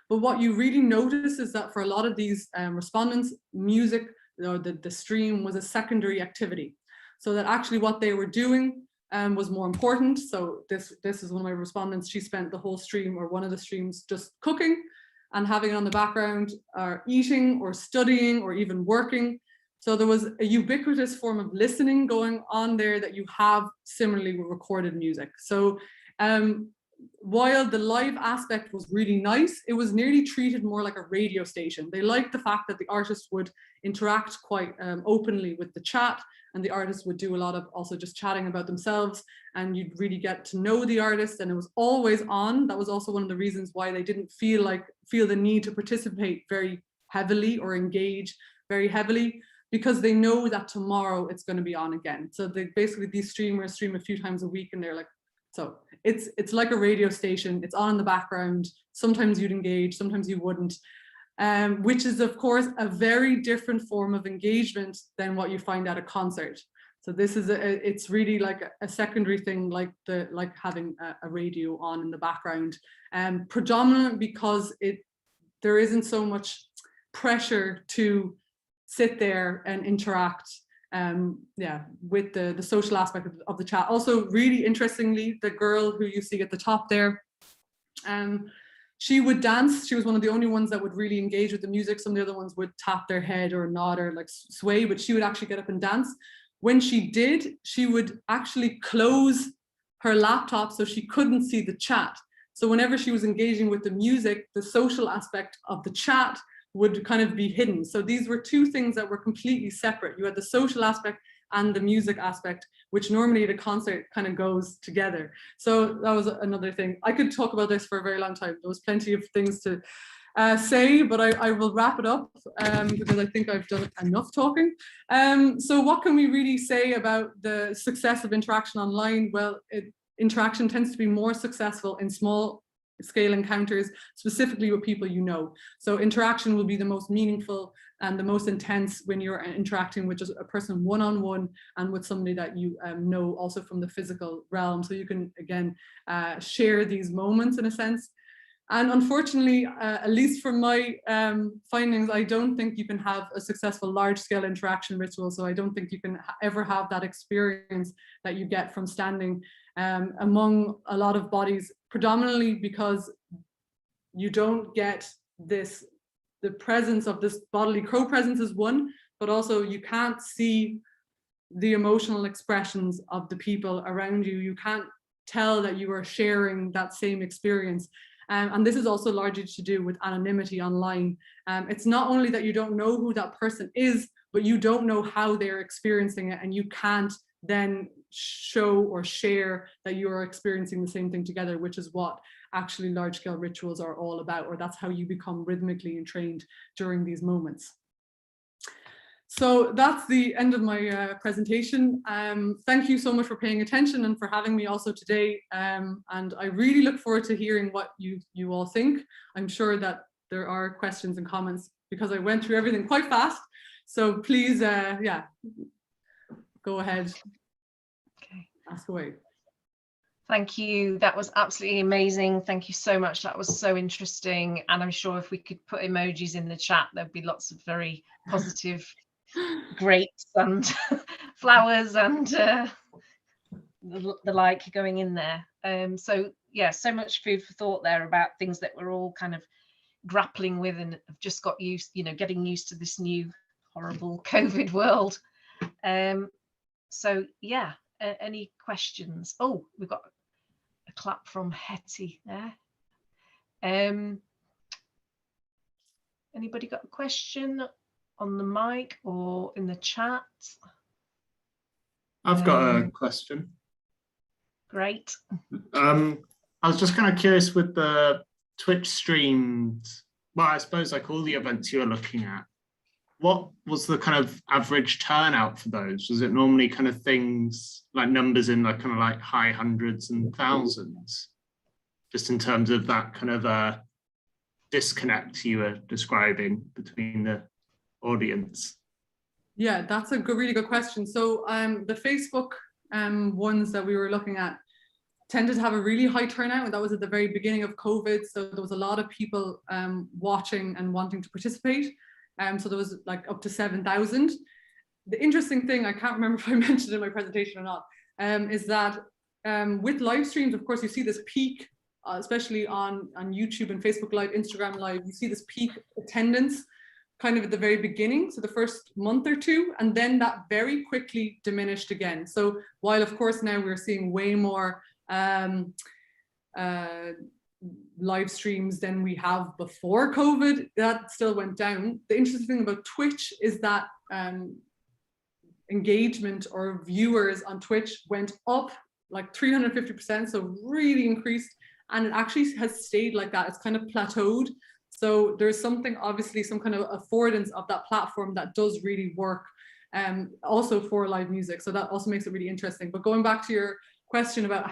But what you really notice is that for a lot of these respondents, music, or the stream was a secondary activity. So that actually what they were doing was more important. So this is one of my respondents. She spent the whole stream, or one of the streams, just cooking and having it on the background, or eating or studying or even working. So there was a ubiquitous form of listening going on there that you have similarly with recorded music. So while the live aspect was really nice, it was nearly treated more like a radio station. They liked the fact that the artist would interact quite openly with the chat, and the artist would do a lot of also just chatting about themselves, and you'd really get to know the artist, and it was always on. That was also one of the reasons why they didn't feel the need to participate very heavily or engage very heavily, because they know that tomorrow it's going to be on again. So they basically, these streamers stream a few times a week, and they're like, so it's like a radio station. It's on in the background. Sometimes you'd engage, sometimes you wouldn't, which is of course a very different form of engagement than what you find at a concert. So this is it's really like a secondary thing, like having a radio on in the background, predominant because there isn't so much pressure to sit there and interact with the social aspect of the chat. Also, really interestingly, the girl who you see at the top there, she would dance. She was one of the only ones that would really engage with the music. Some of the other ones would tap their head or nod or like sway, but she would actually get up and dance. When she did, she would actually close her laptop so she couldn't see the chat. So whenever she was engaging with the music, the social aspect of the chat would kind of be hidden. So these were two things that were completely separate. You had the social aspect and the music aspect, which normally at a concert kind of goes together. So that was another thing. I could talk about this for a very long time. There was plenty of things to say, but I will wrap it up because I think I've done enough talking. So what can we really say about the success of interaction online? Well, interaction tends to be more successful in small scale encounters, specifically with people you know. So interaction will be the most meaningful and the most intense when you're interacting with just a person one-on-one and with somebody that you know also from the physical realm. So you can, again, share these moments in a sense. And unfortunately, at least from my findings, I don't think you can have a successful large-scale interaction ritual. So I don't think you can ever have that experience that you get from standing among a lot of bodies, predominantly because you don't get the presence of this bodily co-presence is one, but also you can't see the emotional expressions of the people around you. You can't tell that you are sharing that same experience. And this is also largely to do with anonymity online. It's not only that you don't know who that person is, but you don't know how they're experiencing it, and you can't then show or share that you are experiencing the same thing together, which is what actually large-scale rituals are all about, or that's how you become rhythmically entrained during these moments. So that's the end of my presentation. Thank you so much for paying attention and for having me also today. And I really look forward to hearing what you all think. I'm sure that there are questions and comments because I went through everything quite fast. So please, yeah, go ahead. Okay. Ask away. Thank you. That was absolutely amazing. Thank you so much. That was so interesting. And I'm sure if we could put emojis in the chat, there'd be lots of very positive grapes and flowers and the like going in there. So yeah, so much food for thought there about things that we're all kind of grappling with and have just got used, getting used to this new horrible COVID world. So yeah, any questions? Oh, we've got a clap from Hetty there. Anybody got a question on the mic or in the chat? I've got a question. Great. I was just kind of curious with the Twitch streams, well, I suppose like all the events you were looking at, what was the kind of average turnout for those? Was it normally kind of things like numbers in like kind of like high hundreds and thousands? Just in terms of that kind of disconnect you were describing between the audience? Yeah, that's a really good question. So the Facebook ones that we were looking at tended to have a really high turnout, and that was at the very beginning of COVID. So there was a lot of people watching and wanting to participate. So there was like up to 7,000. The interesting thing, I can't remember if I mentioned in my presentation or not, is that with live streams, of course, you see this peak, especially on YouTube and Facebook Live, Instagram Live, you see this peak attendance kind of at the very beginning, so the first month or two, and then that very quickly diminished again. So while of course now we're seeing way more live streams than we have before COVID, that still went down. The interesting thing about Twitch is that engagement or viewers on Twitch went up like 350%, so really increased, and it actually has stayed like that. It's kind of plateaued. So there's something, obviously, some kind of affordance of that platform that does really work, also for live music. So that also makes it really interesting. But going back to your question about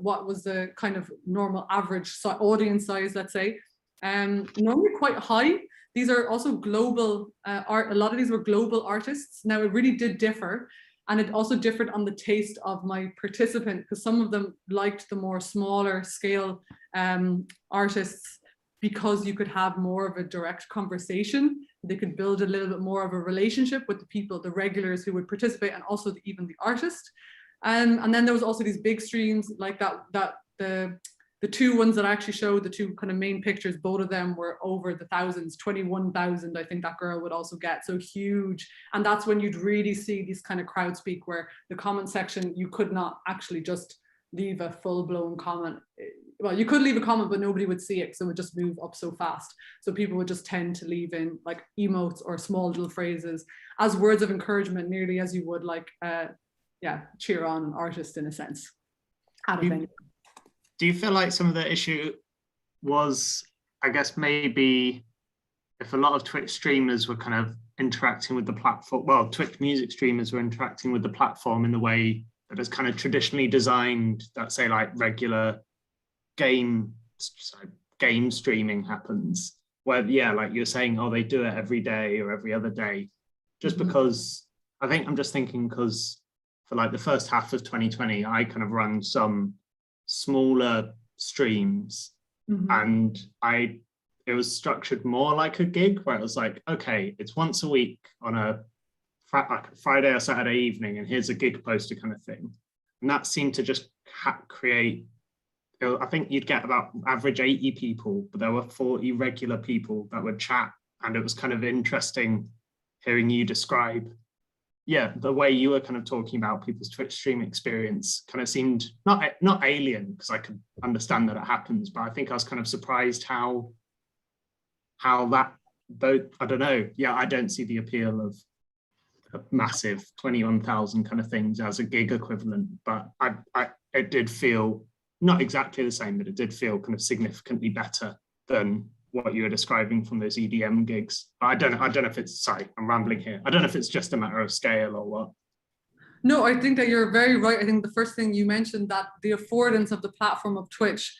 what was the kind of normal average audience size, let's say, normally quite high. These are also global art. A lot of these were global artists. Now it really did differ, and it also differed on the taste of my participant, because some of them liked the more smaller scale artists, because you could have more of a direct conversation. They could build a little bit more of a relationship with the people, the regulars who would participate, and also even the artist. And then there was also these big streams like the two ones that I actually showed, the two kind of main pictures, both of them were over the thousands, 21,000 I think that girl would also get, so huge. And that's when you'd really see these kind of crowd speak, where the comment section, you could not actually just leave a full-blown comment. Well, you could leave a comment, but nobody would see it, so it would just move up so fast. So people would just tend to leave in like emotes or small little phrases as words of encouragement, nearly as you would like, cheer on an artist in a sense at a venue. Do you feel like some of the issue was, I guess, maybe if a lot of Twitch streamers were kind of interacting with the platform, well, Twitch music streamers were interacting with the platform in the way that is kind of traditionally designed, that say like regular game streaming happens, where, yeah, like you're saying, oh, they do it every day or every other day, just because I'm just thinking, because for like the first half of 2020, I kind of run some smaller streams, and it was structured more like a gig, where it was like, okay, it's once a week on a Friday or Saturday evening, and here's a gig poster kind of thing. And that seemed to just create, I think you'd get about average 80 people, but there were 40 regular people that would chat. And it was kind of interesting hearing you describe, the way you were kind of talking about people's Twitch stream experience kind of seemed not alien, because I could understand that it happens, but I think I was kind of surprised how that, both, I don't know, I don't see the appeal of a massive 21,000 kind of things as a gig equivalent, but it did feel not exactly the same, but it did feel kind of significantly better than what you were describing from those EDM gigs. I don't know if it's, sorry, I'm rambling here. I don't know if it's just a matter of scale or what. No, I think that you're very right. I think the first thing you mentioned, that the affordance of the platform of Twitch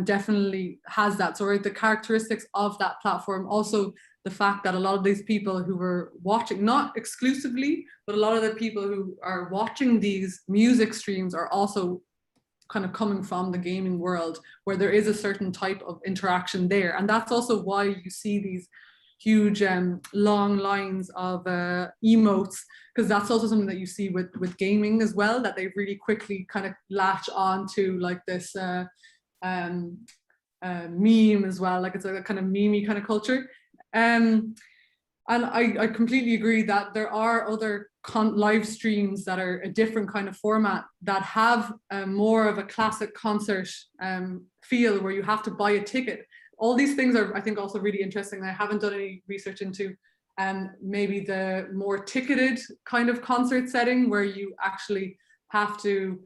definitely has that. So the characteristics of that platform, also the fact that a lot of these people who were watching, not exclusively, but a lot of the people who are watching these music streams are also kind of coming from the gaming world, where there is a certain type of interaction there. And that's also why you see these huge long lines of emotes, because that's also something that you see with gaming as well, that they really quickly kind of latch on to like this meme as well, like it's a kind of memey kind of culture. And I completely agree that there are other live streams that are a different kind of format that have more of a classic concert feel, where you have to buy a ticket. All these things are, I think, also really interesting. I haven't done any research into maybe the more ticketed kind of concert setting, where you actually have to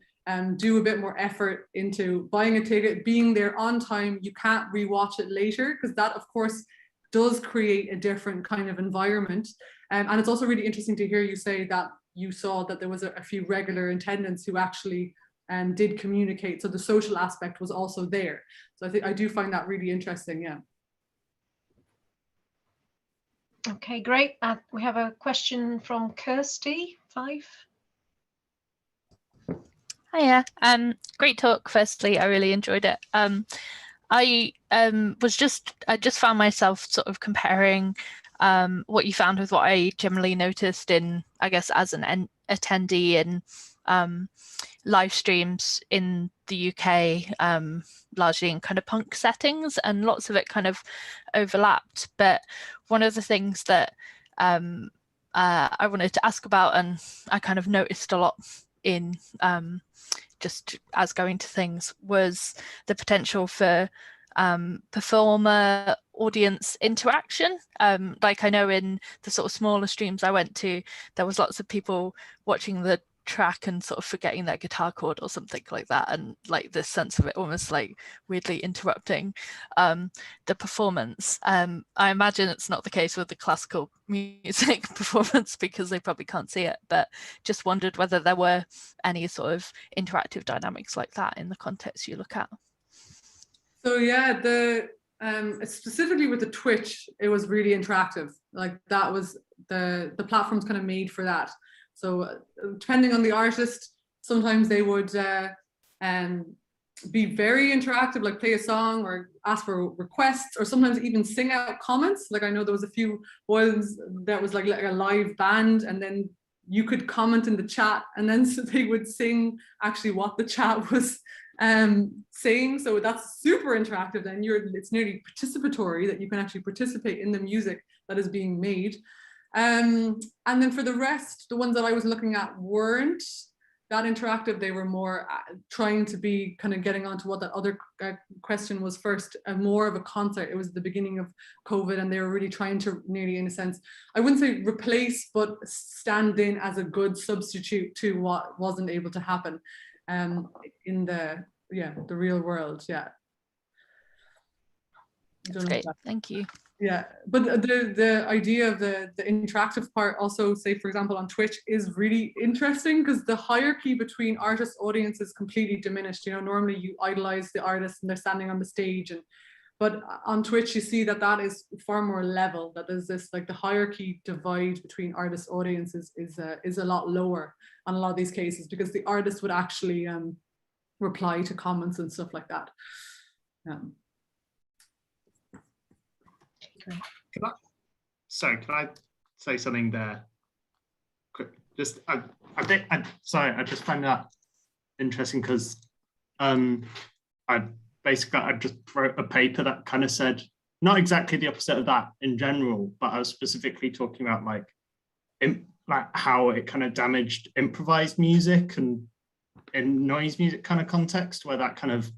do a bit more effort into buying a ticket, being there on time. You can't rewatch it later, because that, of course, does create a different kind of environment. And it's also really interesting to hear you say that you saw that there was a few regular attendants who actually did communicate. So the social aspect was also there. So I do find that really interesting, yeah. Okay, great. We have a question from Kirsty, 5. Hiya. Great talk. Firstly, I really enjoyed it. I just found myself sort of comparing what you found with what I generally noticed in, I guess, as an attendee in live streams in the UK, largely in kind of punk settings, and lots of it kind of overlapped. But one of the things that I wanted to ask about, and I kind of noticed a lot in just as going to things, was the potential for performer audience interaction. Like I know in the sort of smaller streams I went to, there was lots of people watching the track and sort of forgetting their guitar chord or something like that, and like this sense of it almost like weirdly interrupting the performance. I imagine it's not the case with the classical music performance because they probably can't see it, but just wondered whether there were any sort of interactive dynamics like that in the context you look at. So yeah, specifically with the Twitch, it was really interactive. Like that was the platform's kind of made for that. So depending on the artist, sometimes they would be very interactive, like play a song or ask for requests, or sometimes even sing out comments. Like I know there was a few ones that was like a live band, and then you could comment in the chat, and then so they would sing actually what the chat was saying. So that's super interactive. Then it's nearly participatory, that you can actually participate in the music that is being made. And then for the rest, the ones that I was looking at weren't that interactive. They were more trying to be kind of getting onto what that other question was first, more of a concert. It was the beginning of COVID, and they were really trying to nearly, in a sense, I wouldn't say replace, but stand in as a good substitute to what wasn't able to happen in the real world. Yeah. That's great. Thank you. Yeah, but the idea of the interactive part also, say for example on Twitch, is really interesting, because the hierarchy between artist audience is completely diminished. You know, normally you idolize the artist and they're standing on the stage, but on Twitch you see that is far more level, that there's this, like, the hierarchy divide between artist audiences is a lot lower on a lot of these cases, because the artist would actually reply to comments and stuff like that. Can I say something there? Quick, just I just find that interesting, because I just wrote a paper that kind of said not exactly the opposite of that in general, but I was specifically talking about like how it kind of damaged improvised music and in noise music kind of context, where that kind of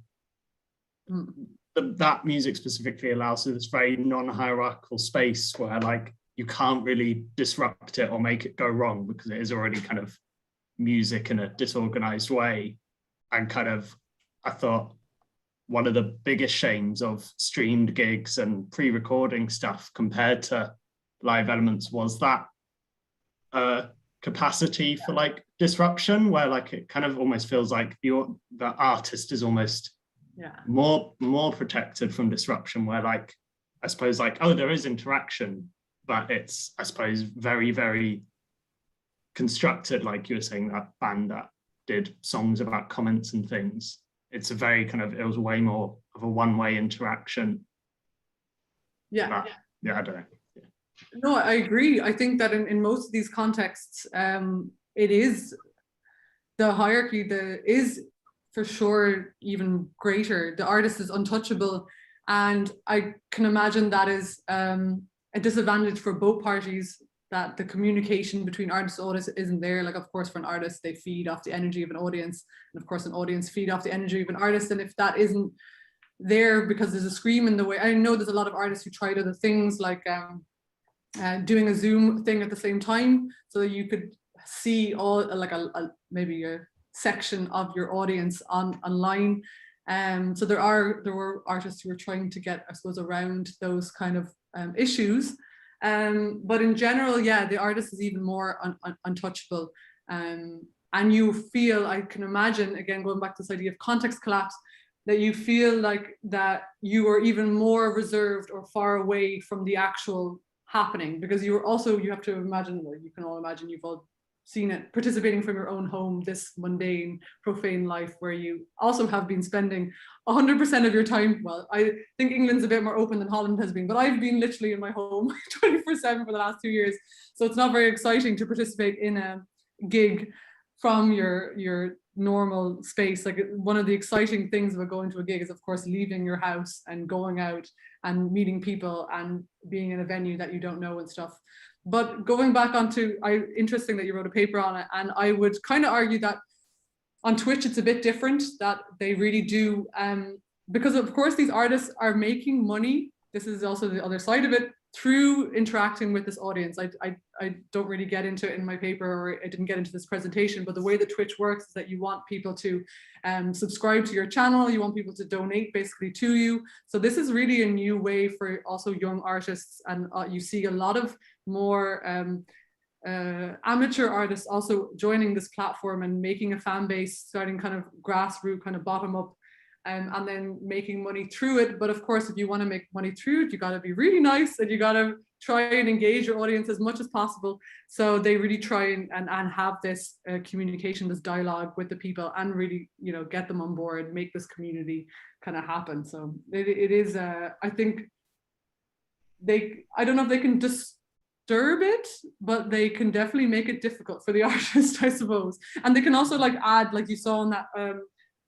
that music specifically allows for this very non-hierarchical space where like you can't really disrupt it or make it go wrong, because it is already kind of music in a disorganized way. And kind of, I thought one of the biggest shames of streamed gigs and pre-recording stuff compared to live elements was that capacity for like disruption, where like it kind of almost feels like the artist is almost more protected from disruption, where like I suppose like, oh, there is interaction, but it's, I suppose, very, very constructed. Like you were saying, that band that did songs about comments and things, it's a very kind of, it was way more of a one-way interaction. I don't know. No, I agree. I think that in most of these contexts, it is the hierarchy is for sure even greater. The artist is untouchable, and I can imagine that is a disadvantage for both parties, that the communication between artist and audience isn't there. Like, of course, for an artist, they feed off the energy of an audience, and of course an audience feed off the energy of an artist. And if that isn't there because there's a scream in the way, I know there's a lot of artists who tried other things, like doing a Zoom thing at the same time, so that you could see all, like maybe a section of your audience online. So there were artists who were trying to get, I suppose, around those kind of issues. But in general, yeah, the artist is even more untouchable. And you feel, I can imagine, again, going back to this idea of context collapse, that you feel like that you are even more reserved or far away from the actual happening, because you have to imagine, or you can all imagine, you've all seen it, participating from your own home, this mundane, profane life where you also have been spending 100% of your time. Well, I think England's a bit more open than Holland has been, but I've been literally in my home 24/7 for the last 2 years. So it's not very exciting to participate in a gig from your normal space. Like, one of the exciting things about going to a gig is, of course, leaving your house and going out and meeting people and being in a venue that you don't know and stuff. But going back onto, interesting that you wrote a paper on it, and I would kind of argue that on Twitch it's a bit different, that they really do, because of course these artists are making money. This is also the other side of it, through interacting with this audience. I don't really get into it in my paper, or I didn't get into this presentation, but the way that Twitch works is that you want people to subscribe to your channel, you want people to donate basically to you. So this is really a new way for also young artists, and you see a lot of more amateur artists also joining this platform and making a fan base, starting kind of grassroots, kind of bottom up, and then making money through it. But of course, if you want to make money through it, you got to be really nice, and you got to try and engage your audience as much as possible. So they really try and have this communication, this dialogue with the people, and really, you know, get them on board, make this community kind of happen. So it is, I think I don't know if they can disturb it, but they can definitely make it difficult for the artist, I suppose. And they can also like add, like you saw in that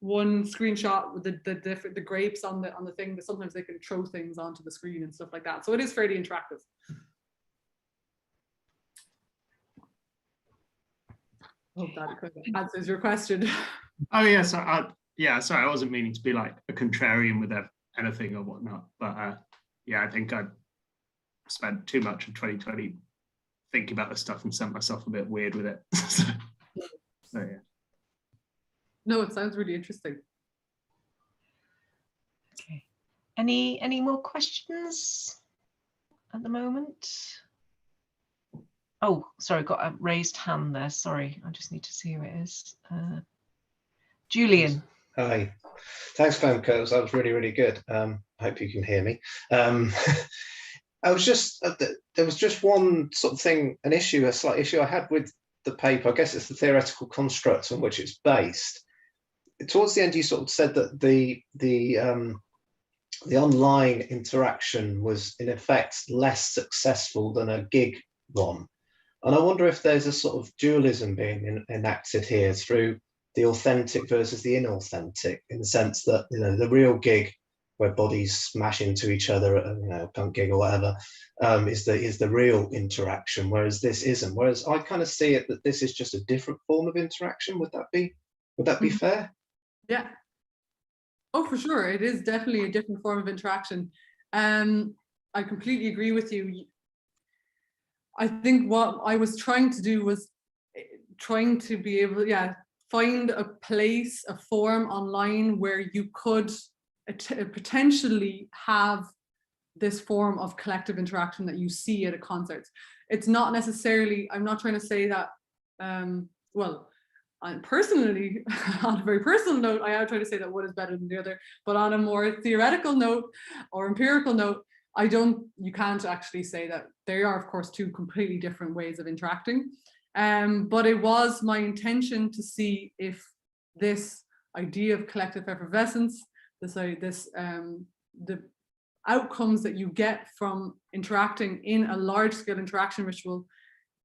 one screenshot with the grapes on the thing, but sometimes they can throw things onto the screen and stuff like that. So it is fairly interactive. I hope that answers your question. Oh yes, sorry, I wasn't meaning to be like a contrarian with anything or whatnot, but yeah, I think I spent too much of 2020 thinking about this stuff and sent myself a bit weird with it. So yeah. No, it sounds really interesting. Okay. Any more questions at the moment? Oh, sorry, got a raised hand there. Sorry, I just need to see who it is. Julian. Hi. Thanks, Femke. That was really, really good. I hope you can hear me. I was just, there was just one sort of thing, a slight issue I had with the paper. I guess it's the theoretical construct on which it's based. Towards the end, you sort of said that the online interaction was in effect less successful than a gig one. And I wonder if there's a sort of dualism being enacted here through the authentic versus the inauthentic, in the sense that, you know, the real gig where bodies smash into each other at a, you know, punk gig or whatever, is the real interaction, whereas this isn't. Whereas I kind of see it that this is just a different form of interaction. Would that be fair? Yeah. Oh, for sure. It is definitely a different form of interaction. I completely agree with you. I think what I was trying to do was trying to be able to, find a place, a form online where you could potentially have this form of collective interaction that you see at a concert. It's not necessarily, I'm not trying to say that, well, personally, on a very personal note, I am trying to say that one is better than the other, but on a more theoretical note or empirical note, you can't actually say that. They are, of course, two completely different ways of interacting. But it was my intention to see if this idea of collective effervescence, outcomes that you get from interacting in a large scale interaction ritual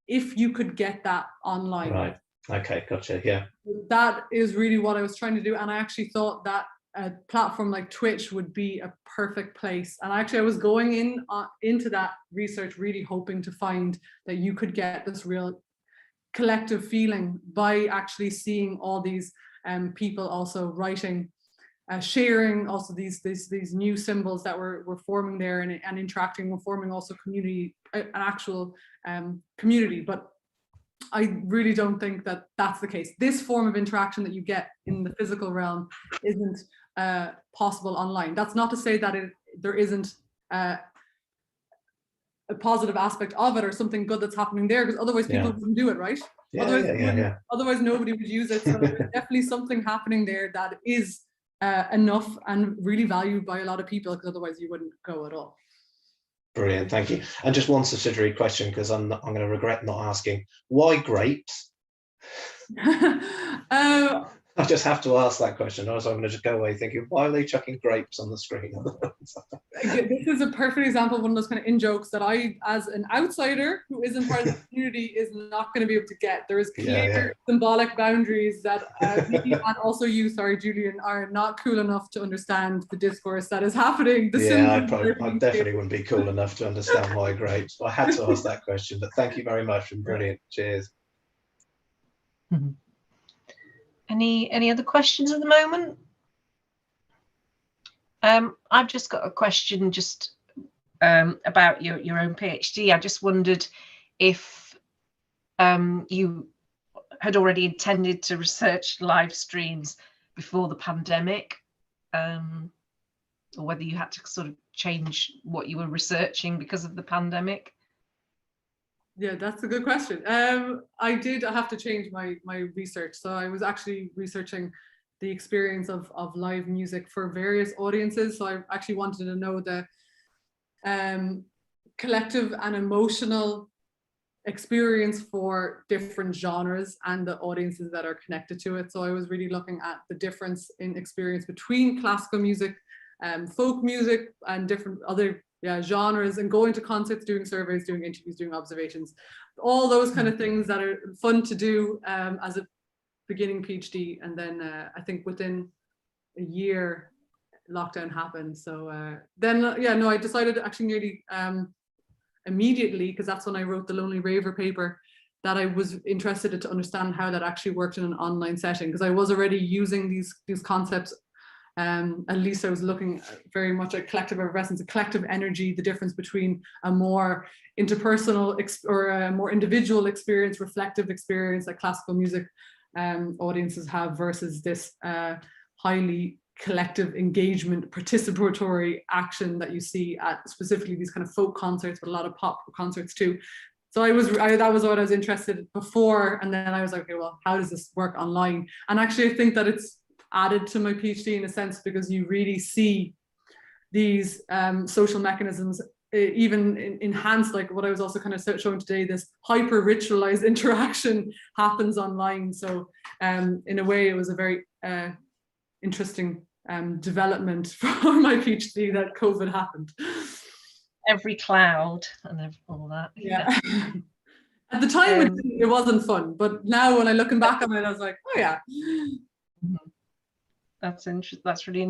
if you could get that online. Right. Okay, gotcha. Yeah. That is really what I was trying to do. And I actually thought that a platform like Twitch would be a perfect place. And actually I was going into that research really hoping to find that you could get this real collective feeling by actually seeing all these people also writing, sharing also these new symbols that were forming there and interacting and forming also community, an actual community. But I really don't think that that's the case. This form of interaction that you get in the physical realm isn't possible online. That's not to say that there isn't a positive aspect of it or something good that's happening there, because otherwise people wouldn't do it, right? Otherwise nobody would use it. So there's definitely something happening there that is enough and really valued by a lot of people, because otherwise you wouldn't go at all. Brilliant, thank you. And just one subsidiary question, because I'm going to regret not asking. Why grapes? I just have to ask that question, or else I'm going to just go away thinking, why are they chucking grapes on the screen? This is a perfect example of one of those kind of in-jokes that I, as an outsider who isn't part of the community, is not going to be able to get. There is clear symbolic boundaries that me and also you, sorry, Julian, are not cool enough to understand the discourse that is happening. I definitely wouldn't be cool enough to understand why grapes. I had to ask that question, but thank you very much and brilliant. Cheers. Mm-hmm. Any other questions at the moment? I've just got a question just about your own PhD. I just wondered if you had already intended to research live streams before the pandemic, or whether you had to sort of change what you were researching because of the pandemic. Yeah, that's a good question. I have to change my research. So I was actually researching the experience of live music for various audiences. So I actually wanted to know the collective and emotional experience for different genres and the audiences that are connected to it. So I was really looking at the difference in experience between classical music, folk music, and different other genres, and going to concerts, doing surveys, doing interviews, doing observations, all those kind of things that are fun to do as a beginning PhD. And then I think within a year, lockdown happened. So I decided actually nearly immediately, because that's when I wrote the Lonely Raver paper, that I was interested to understand how that actually worked in an online setting, because I was already using these concepts. At least I was looking very much at collective effervescence, a collective energy, the difference between a more interpersonal or a more individual experience, reflective experience that classical music audiences have, versus this highly collective engagement, participatory action that you see at specifically these kind of folk concerts, but a lot of pop concerts too. So that was what I was interested in before, and then I was like, okay, well, how does this work online? And actually I think that it's added to my PhD in a sense, because you really see these social mechanisms even enhanced, like what I was also kind of showing today, this hyper ritualized interaction happens online. So in a way it was a very interesting development for my PhD that COVID happened. Every cloud and all that. Yeah. At the time it wasn't fun, but now when I looking back on it, I was like, oh yeah. That's interesting. That's really